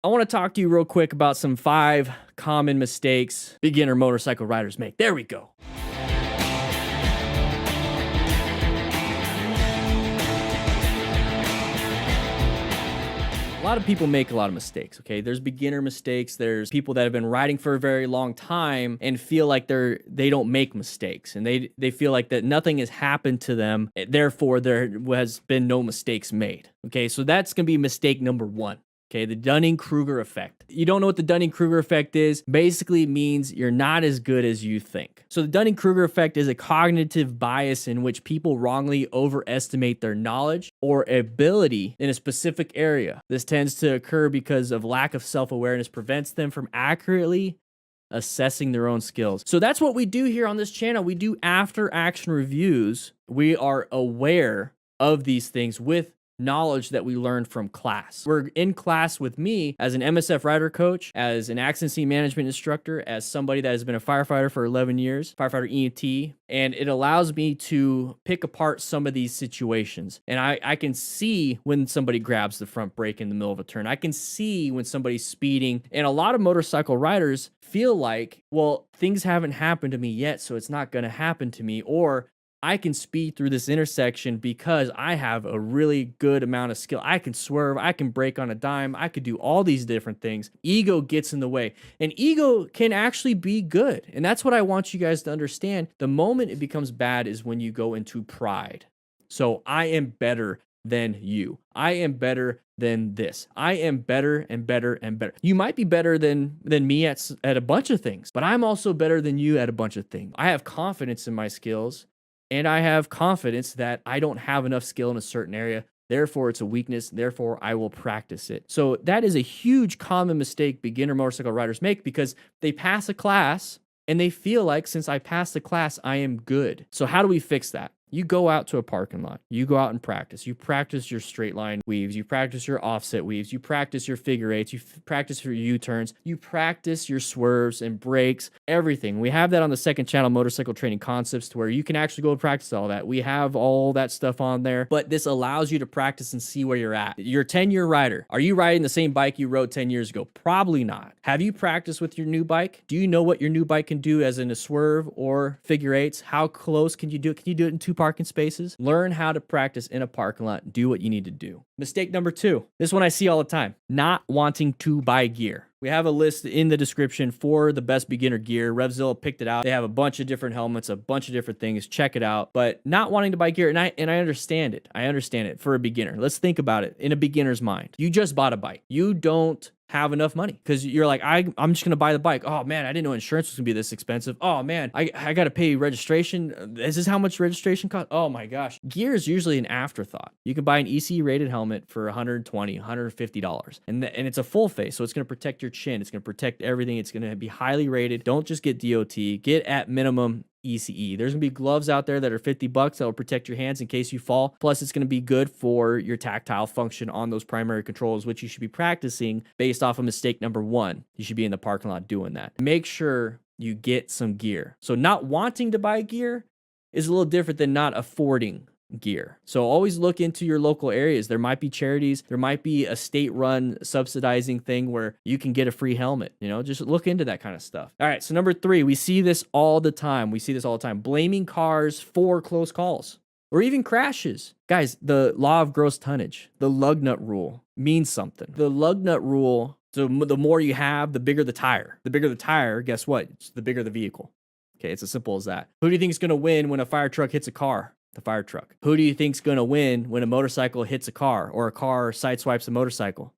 I want to talk to you real quick about some 5 common mistakes beginner motorcycle riders make. There we go. A lot of people make a lot of mistakes, okay? There's beginner mistakes. There's people that have been riding for a very long time and feel like they don't make mistakes. And they feel like that nothing has happened to them. Therefore, there has been no mistakes made. Okay, so that's going to be mistake number 1. Okay, the Dunning-Kruger effect. You don't know what the Dunning-Kruger effect is? Basically, it means you're not as good as you think. So the Dunning-Kruger effect is a cognitive bias in which people wrongly overestimate their knowledge or ability in a specific area. This tends to occur because of lack of self-awareness prevents them from accurately assessing their own skills. So that's what we do here on this channel. We do after-action reviews. We are aware of these things with knowledge that we learned from class. We're in class with me as an MSF rider coach, as an accident scene management instructor, as somebody that has been a firefighter for 11 years, firefighter EMT, and it allows me to pick apart some of these situations. And I can see when somebody grabs the front brake in the middle of a turn. I can see when somebody's speeding. And a lot of motorcycle riders feel like, well, things haven't happened to me yet, so it's not going to happen to me, or I can speed through this intersection because I have a really good amount of skill. I can swerve, I can brake on a dime, I could do all these different things. Ego gets in the way, and ego can actually be good. And that's what I want you guys to understand. The moment it becomes bad is when you go into pride. So I am better than you. I am better than this. I am better and better and better. You might be better than me at a bunch of things, but I'm also better than you at a bunch of things. I have confidence in my skills. And I have confidence that I don't have enough skill in a certain area. Therefore, it's a weakness. Therefore, I will practice it. So that is a huge common mistake beginner motorcycle riders make because they pass a class and they feel like since I passed the class, I am good. So how do we fix that? You go out to a parking lot. You go out and practice. You practice your straight line weaves. You practice your offset weaves. You practice your figure eights. You practice your U-turns. You practice your swerves and brakes, everything. We have that on the second channel, Motorcycle Training Concepts, to where you can actually go and practice all that. We have all that stuff on there, but this allows you to practice and see where you're at. You're a 10-year rider. Are you riding the same bike you rode 10 years ago? Probably not. Have you practiced with your new bike? Do you know what your new bike can do as in a swerve or figure eights? How close can you do it? Can you do it in 2 parking spaces? Learn how to practice in a parking lot. Do what you need to do. Mistake number 2. This one I see all the time. Not wanting to buy gear. We have a list in the description for the best beginner gear. Revzilla picked it out. They have a bunch of different helmets, a bunch of different things. Check it out. But not wanting to buy gear, and I understand it. I understand it for a beginner. Let's think about it in a beginner's mind. You just bought a bike. You don't have enough money because you're like, I'm just going to buy the bike. Oh man, I didn't know insurance was going to be this expensive. Oh man, I got to pay registration. Is this how much registration costs? Oh my gosh. Gear is usually an afterthought. You can buy an ECE rated helmet for $120, $150. And it's a full face. So it's going to protect your chin. It's going to protect everything. It's going to be highly rated. Don't just get DOT. Get at minimum ECE. There's gonna be gloves out there that are $50 that will protect your hands in case you fall. Plus, it's gonna be good for your tactile function on those primary controls, which you should be practicing based off of mistake number 1. You should be in the parking lot doing that. Make sure you get some gear. So not wanting to buy gear is a little different than not affording gear. So always look into your local areas. There might be charities. There might be a state-run subsidizing thing where you can get a free helmet. You know, just look into that kind of stuff. All right, so number 3, we see this all the time. Blaming cars for close calls or even crashes. Guys, the law of gross tonnage, the lug nut rule means something. The lug nut rule, so the more you have, the bigger the tire. The bigger the tire, guess what? It's the bigger the vehicle. Okay, it's as simple as that. Who do you think is going to win when a fire truck hits a car? The fire truck. Who do you think's going to win when a motorcycle hits a car or a car sideswipes a motorcycle?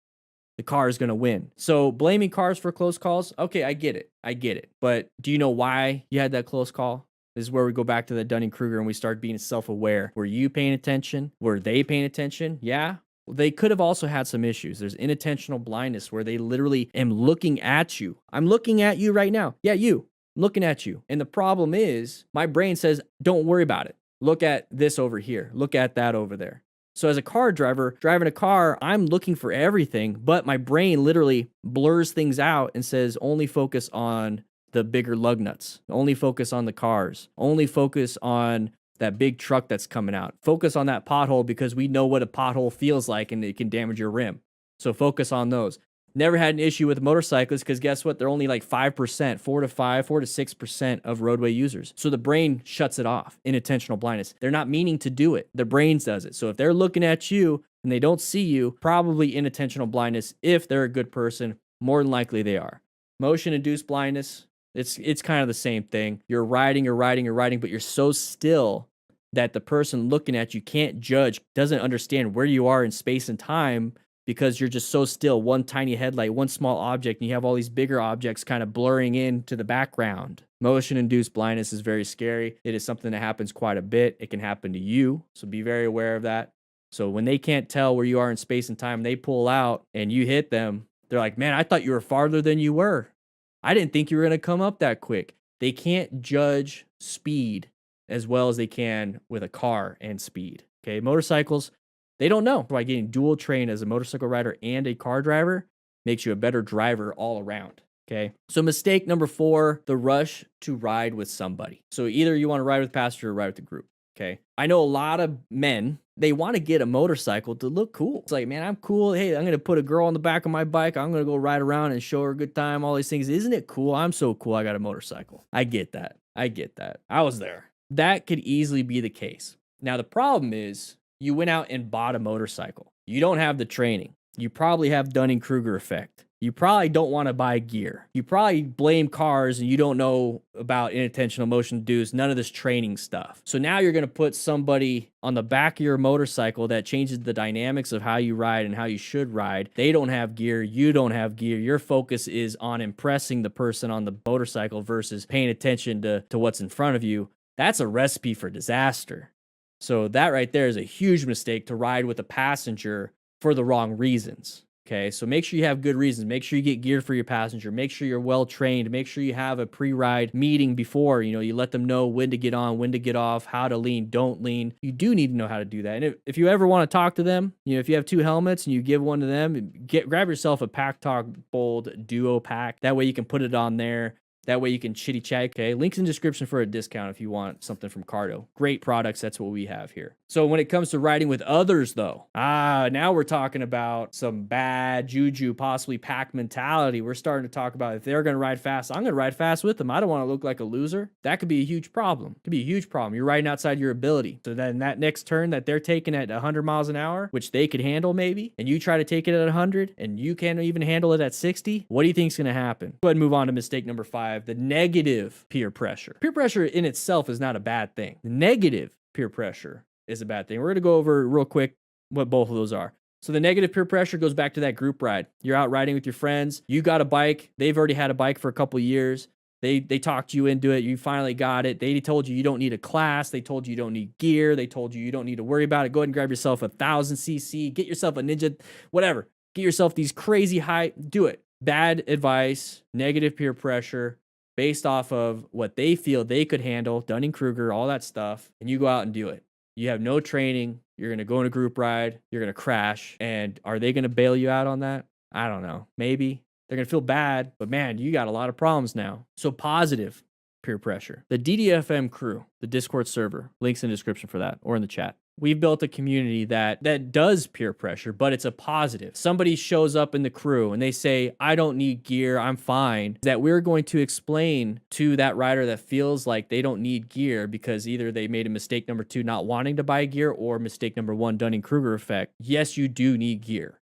The car is going to win. So blaming cars for close calls, okay, I get it. But do you know why you had that close call? This is where we go back to the Dunning-Kruger and we start being self-aware. Were you paying attention? Were they paying attention? Yeah. Well, they could have also had some issues. There's inattentional blindness where they literally am looking at you. I'm looking at you right now. Yeah, you. I'm looking at you. And the problem is my brain says, don't worry about it. Look at this over here. Look at that over there. So as a car driver, driving a car, I'm looking for everything, but my brain literally blurs things out and says, only focus on the bigger lug nuts. Only focus on the cars. Only focus on that big truck that's coming out. Focus on that pothole because we know what a pothole feels like and it can damage your rim. So focus on those. Never had an issue with motorcyclists because guess what? They're only like 5%, 4 to 6% of roadway users. So the brain shuts it off, inattentional blindness. They're not meaning to do it. The brain does it. So if they're looking at you and they don't see you, probably inattentional blindness. If they're a good person, more than likely they are. Motion-induced blindness, it's kind of the same thing. You're riding, but you're so still that the person looking at you can't judge, doesn't understand where you are in space and time, because you're just so still. One tiny headlight, one small object, and you have all these bigger objects kind of blurring into the background. Motion-induced blindness is very scary. It is something that happens quite a bit. It can happen to you, so be very aware of that. So when they can't tell where you are in space and time, they pull out and you hit them, they're like, man, I thought you were farther than you were. I didn't think you were going to come up that quick. They can't judge speed as well as they can with a car and speed. Okay, motorcycles, they don't know. By getting dual trained as a motorcycle rider and a car driver makes you a better driver all around. Okay. So mistake number 4, the rush to ride with somebody. So either you want to ride with passenger or ride with the group. Okay. I know a lot of men, they want to get a motorcycle to look cool. It's like, man, I'm cool. Hey, I'm going to put a girl on the back of my bike. I'm going to go ride around and show her a good time. All these things. Isn't it cool? I'm so cool. I got a motorcycle. I get that. I was there. That could easily be the case. Now, the problem is, you went out and bought a motorcycle. You don't have the training. You probably have Dunning-Kruger effect. You probably don't want to buy gear. You probably blame cars and you don't know about inattentional motion-induced, none of this training stuff. So now you're going to put somebody on the back of your motorcycle that changes the dynamics of how you ride and how you should ride. They don't have gear. You don't have gear. Your focus is on impressing the person on the motorcycle versus paying attention to what's in front of you. That's a recipe for disaster. So that right there is a huge mistake, to ride with a passenger for the wrong reasons. Okay, so make sure you have good reasons. Make sure you get geared for your passenger. Make sure you're well trained. Make sure you have a pre-ride meeting before. You let them know when to get on, when to get off, how to lean, don't lean. You do need to know how to do that. And if you ever want to talk to them, if you have 2 helmets and you give one to them, grab yourself a Pack Talk Bold Duo pack. That way you can put it on there. That way you can chitty chat. Okay, links in the description for a discount if you want something from Cardo. Great products. That's what we have here. So when it comes to riding with others, though, now we're talking about some bad juju, possibly pack mentality. We're starting to talk about if they're going to ride fast, I'm going to ride fast with them. I don't want to look like a loser. That could be a huge problem. It could be a huge problem. You're riding outside your ability. So then that next turn that they're taking at 100 miles an hour, which they could handle maybe, and you try to take it at 100 and you can't even handle it at 60, what do you think is going to happen? Go ahead and move on to mistake number 5, the negative peer pressure. Peer pressure in itself is not a bad thing. The negative peer pressure is a bad thing. We're going to go over real quick what both of those are. So the negative peer pressure goes back to that group ride. You're out riding with your friends. You got a bike. They've already had a bike for a couple years. They talked you into it. You finally got it. They told you don't need a class. They told you don't need gear. They told you don't need to worry about it. Go ahead and grab yourself a 1000cc. Get yourself a Ninja, whatever. Get yourself these crazy high. Do it. Bad advice, negative peer pressure based off of what they feel they could handle, Dunning-Kruger, all that stuff, and you go out and do it. You have no training. You're going to go on a group ride. You're going to crash. And are they going to bail you out on that? I don't know. Maybe. They're going to feel bad. But man, you got a lot of problems now. So positive peer pressure. The DDFM crew, the Discord server, links in the description for that or in the chat. We've built a community that does peer pressure, but it's a positive. Somebody shows up in the crew and they say, I don't need gear, I'm fine. That we're going to explain to that rider that feels like they don't need gear because either they made a mistake number 2, not wanting to buy gear, or mistake number 1, Dunning-Kruger effect. Yes, you do need gear.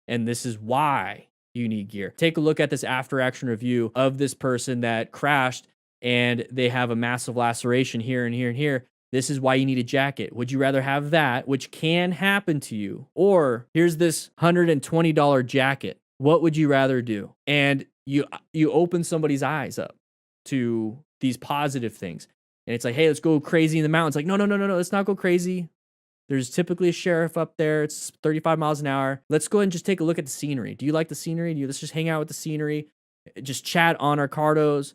And this is why you need gear. Take a look at this after action review of this person that crashed and they have a massive laceration here and here and here. This is why you need a jacket. Would you rather have that, which can happen to you, or here's this $120 jacket? What would you rather do? And you open somebody's eyes up to these positive things. And it's like, hey, let's go crazy in the mountains. Like, no, let's not go crazy. There's typically a sheriff up there. It's 35 miles an hour. Let's go ahead and just take a look at the scenery. Do you like the scenery? Let's just hang out with the scenery. Just chat on our cardos.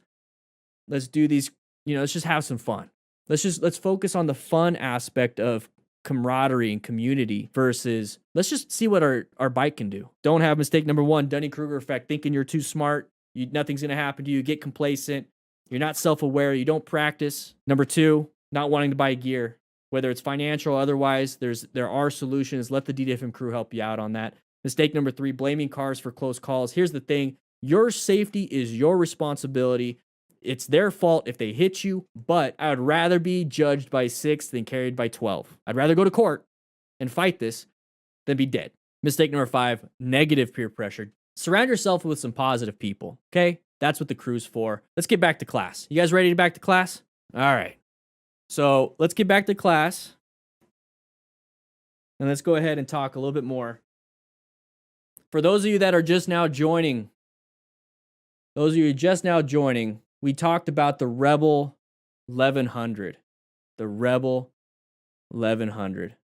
Let's do these, let's just have some fun. Let's focus on the fun aspect of camaraderie and community versus let's just see what our bike can do. Don't have mistake number 1, Dunning-Kruger effect, thinking you're too smart. Nothing's going to happen to you. Get complacent. You're not self-aware. You don't practice. Number 2, not wanting to buy gear, whether it's financial or otherwise. There are solutions. Let the DDFM crew help you out on that. Mistake number 3, blaming cars for close calls. Here's the thing. Your safety is your responsibility. It's their fault if they hit you, but I would rather be judged by 6 than carried by 12. I'd rather go to court and fight this than be dead. Mistake number 5, negative peer pressure. Surround yourself with some positive people, okay? That's what the crew's for. Let's get back to class. You guys ready to back to class? All right. So let's get back to class. And let's go ahead and talk a little bit more. For those of you that are just now joining, we talked about the Rebel 1100. The Rebel 1100.